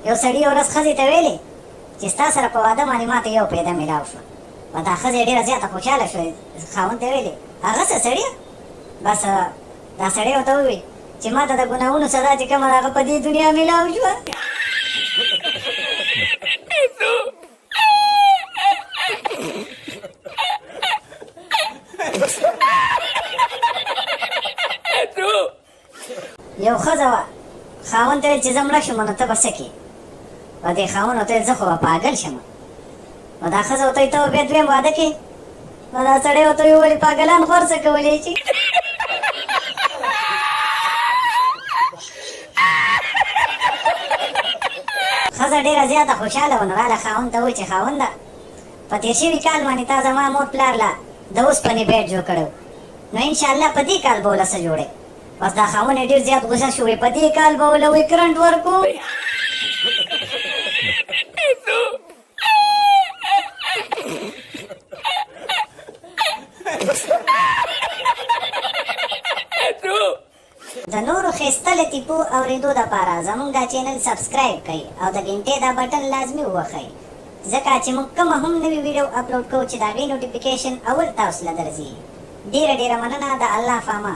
یو سړي ورځ ښځې ته ویلې چې ستا سره په واده باندې ماته یو پیدا میلاو شوه. نو دا ښځې ډېره زیاته خوشحاله شوه. خاوند ته ویلې هغه څه سړیه؟ بس دا سړی ورته وویل چې ما ته د ګناهونو سزا چې کومه ده هغه په دې دنیا میلاو شوه. یو ښځه وه خاوند ته ویل چې زه مړه شم نو ته به څه کړې؟ او دې خاوند ورته ویل زه خو به پاګل شم. نو دا ښځه ورته ویل ته به بیا دویم واده کړې؟ نو دا سړی ورته ویل ولې پاګلان خو هر څه کولی شي. ښځه ډېره زیاته خوشحاله وه. نو راله خاوند ته وویل چې خاونده په تېر شوي کال باندې تا زما مور پلار له د اوسپنې بیټ جوړ کړی نو انشاءالله په دې کال به ولله څه جوړی. بس دا خاوند یې ډېر زیات غوسه شو په دې کال به ولله وایي کرنټ ورکو. د نورو ښایسته لطیفو اورېدو دپاره زموږ دا چینل سبسکرایب کړئ او د ګنټې دا بټن لازمي ووهئ ځکه چې موږ کومه هم نوې ویډیو اپلوډ کوو چې د هغې نوټیفیکیشن اول تاسو له درځي. ډېره ډېره مننه. د الله په امان.